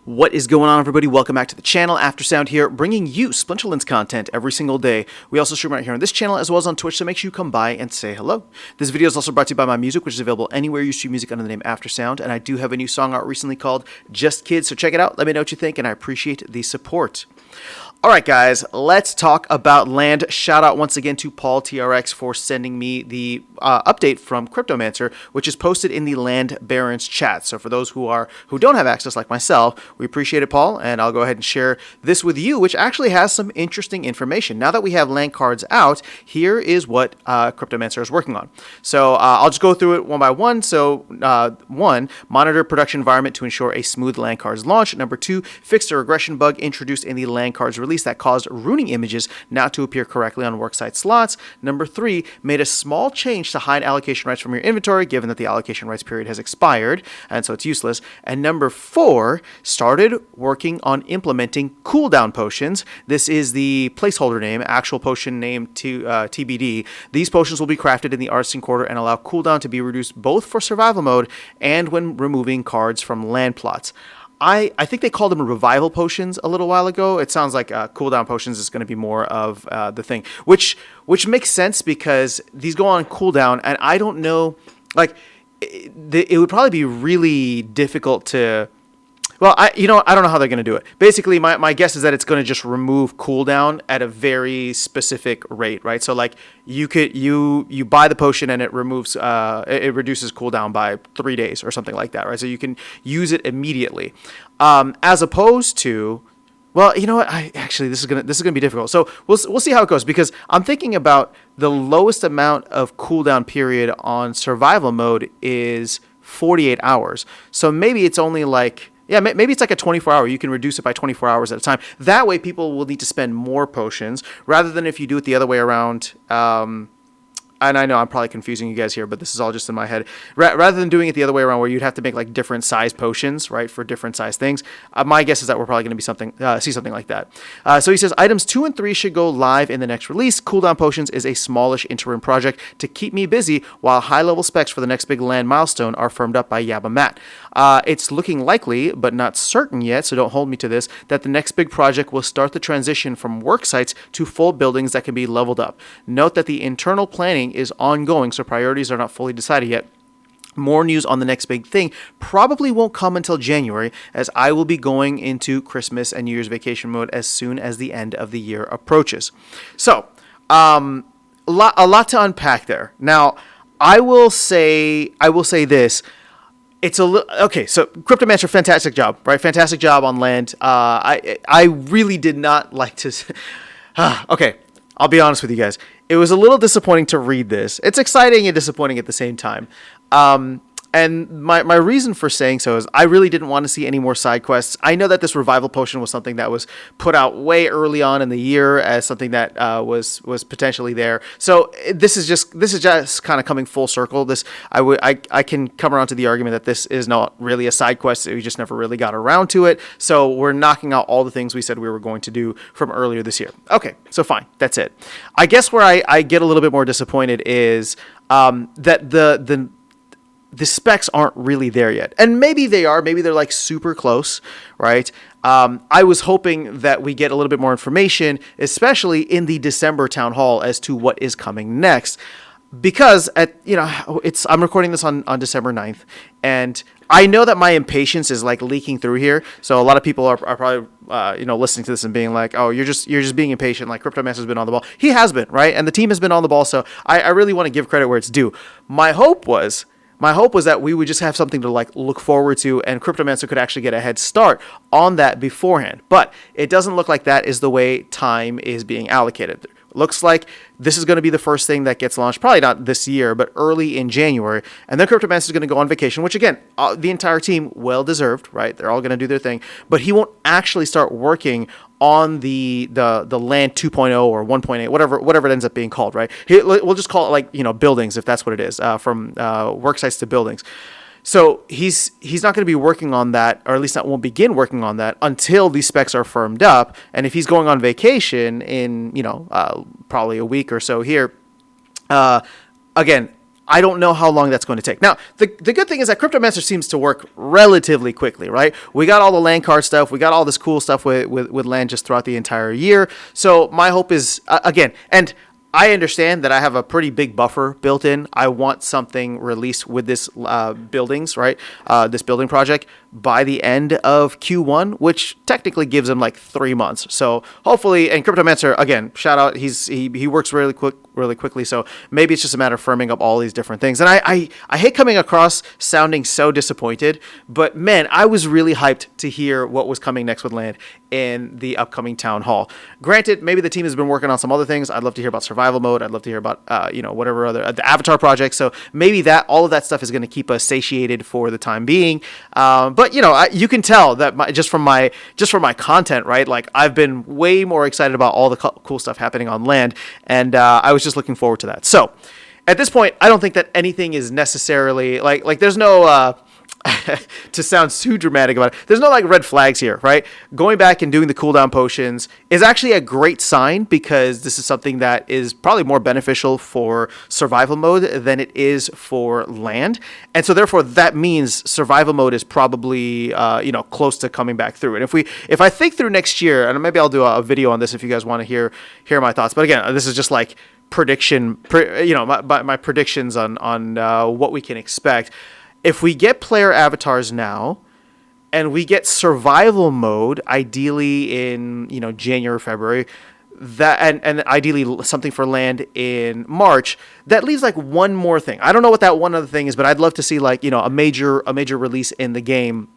What is going on, everybody? Welcome back to the channel. Aftersound here, bringing you Splinterlands content every single day. We also stream right here on this channel as well as on Twitch, so make sure you come by and say hello. This video is also brought to you by my music, which is available anywhere you stream music under the name Aftersound, and I do have a new song out recently called Just Kids, so check it out. Let me know what you think, and I appreciate the support. Alright guys, let's talk about land. Shout out once again to Paul TRX for sending me the update from Cryptomancer, which is posted in the Land Barons chat. So for those who don't have access like myself, we appreciate it, Paul, and I'll go ahead and share this with you, which actually has some interesting information. Now that we have land cards out, here is what Cryptomancer is working on. So I'll just go through it one by one. So 1, monitor production environment to ensure a smooth land cards launch. Number 2, fix a regression bug introduced in the land cards release that caused runing images not to appear correctly on worksite slots. Number 3, made a small change to hide allocation rights from your inventory, given that the allocation rights period has expired, and so it's useless. And number 4, started working on implementing cooldown potions. This is the placeholder name, actual potion name to TBD. These potions will be crafted in the Artisan Quarter and allow cooldown to be reduced both for survival mode and when removing cards from land plots. I think they called them revival potions a little while ago. It sounds like cooldown potions is going to be more of the thing, which makes sense because these go on cooldown, and I don't know, like, it would probably be really difficult to. Well, I don't know how they're going to do it. Basically, my guess is that it's going to just remove cooldown at a very specific rate, right? So like you buy the potion and it removes it reduces cooldown by 3 days or something like that, right? So you can use it immediately, as opposed to. Well, you know what? This is gonna be difficult. So we'll see how it goes, because I'm thinking about the lowest amount of cooldown period on survival mode is 48 hours. So maybe it's only like. Yeah, maybe it's like a 24-hour. You can reduce it by 24 hours at a time. That way, people will need to spend more potions, rather than if you do it the other way around. And I know I'm probably confusing you guys here, but this is all just in my head. Rather than doing it the other way around, where you'd have to make like different size potions, right, for different size things. My guess is that we're probably going to be see something like that. So he says items 2 and 3 should go live in the next release. Cooldown potions is a smallish interim project to keep me busy while high-level specs for the next big land milestone are firmed up by Yabba Matt. It's looking likely, but not certain yet, so don't hold me to this, that the next big project will start the transition from work sites to full buildings that can be leveled up. Note that the internal planning is ongoing, so priorities are not fully decided yet. More news on the next big thing probably won't come until January, as I will be going into Christmas and New Year's vacation mode as soon as the end of the year approaches. So, a lot to unpack there. Now, I will say this. It's okay. So Cryptomancer, fantastic job, right? Fantastic job on land. I really did not like to. Okay, I'll be honest with you guys. It was a little disappointing to read this. It's exciting and disappointing at the same time. And my reason for saying so is I really didn't want to see any more side quests. I know that this revival potion was something that was put out way early on in the year as something that was potentially there. So this is just kind of coming full circle. I can come around to the argument that this is not really a side quest. We just never really got around to it. So we're knocking out all the things we said we were going to do from earlier this year. Okay, so fine, that's it. I guess where I get a little bit more disappointed is that the specs aren't really there yet. And maybe they are. Maybe they're like super close, right? I was hoping that we get a little bit more information, especially in the December town hall, as to what is coming next. Because I'm recording this on December 9th, and I know that my impatience is like leaking through here. So a lot of people are probably listening to this and being like, "Oh, you're just being impatient." Like Cryptomancer's been on the ball. He has been, right? And the team has been on the ball. So I really want to give credit where it's due. My hope was that we would just have something to like look forward to, and Cryptomancer could actually get a head start on that beforehand. But it doesn't look like that is the way time is being allocated. Looks like this is going to be the first thing that gets launched, probably not this year, but early in January. And then Cryptomancer is going to go on vacation, which again, the entire team, well-deserved, right? They're all going to do their thing. But he won't actually start working on the land 2.0 or 1.8, whatever it ends up being called, right? We'll just call it like, buildings, if that's what it is, from work sites to buildings. So he's not going to be working on that, or at least won't begin working on that until these specs are firmed up. And if he's going on vacation in probably a week or so here, again, I don't know how long that's going to take. Now, the good thing is that Cryptomancer seems to work relatively quickly, right? We got all the land card stuff. We got all this cool stuff with land just throughout the entire year. So my hope is, again, and I understand that I have a pretty big buffer built in. I want something released with this buildings, right? This building project by the end of Q1, which technically gives him like 3 months. So hopefully, and Cryptomancer, again, shout out, he works really quickly. So maybe it's just a matter of firming up all these different things. And I hate coming across sounding so disappointed, but man, I was really hyped to hear what was coming next with land in the upcoming town hall. Granted, maybe the team has been working on some other things. I'd love to hear about survival mode. I'd love to hear about whatever other the avatar project. So maybe all of that stuff is going to keep us satiated for the time being. But you can tell that just from my content, right? Like I've been way more excited about all the cool stuff happening on land, and I was just looking forward to that. So at this point, I don't think that anything is necessarily like there's no to sound too dramatic about it, there's no like red flags here, right? Going back and doing the cooldown potions is actually a great sign, because this is something that is probably more beneficial for survival mode than it is for land. And so therefore that means survival mode is probably close to coming back through. And if I think through next year, and maybe I'll do a video on this if you guys want to hear my thoughts, but again, this is just like my predictions on what we can expect. If we get player avatars now, and we get survival mode, ideally in January, February, that and ideally something for land in March, that leaves like one more thing. I don't know what that one other thing is, but I'd love to see like a major release in the game.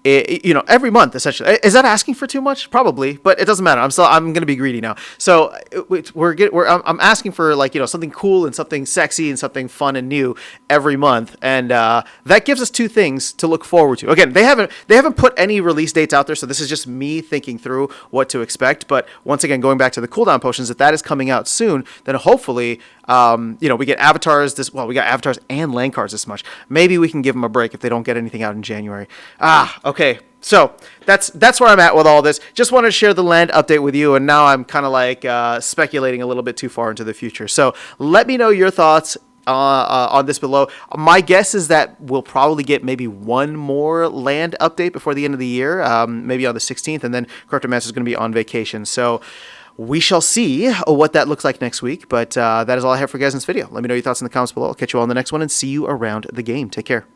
Every month, essentially. Is that asking for too much? Probably, but it doesn't matter. I'm going to be greedy now. So I'm asking for something cool and something sexy and something fun and new every month, and that gives us two things to look forward to. Again, they haven't put any release dates out there, so this is just me thinking through what to expect. But once again, going back to the cooldown potions, if that is coming out soon, then hopefully we get avatars we got avatars and land cards this much. Maybe we can give them a break if they don't get anything out in January. Okay. So that's where I'm at with all this. Just wanted to share the land update with you, and now I'm kind of like speculating a little bit too far into the future. So let me know your thoughts on this below. My guess is that we'll probably get maybe one more land update before the end of the year, maybe on the 16th, and then Cryptomancer is going to be on vacation. So we shall see what that looks like next week. But that is all I have for you guys in this video. Let me know your thoughts in the comments below. I'll catch you all in the next one and see you around the game. Take care.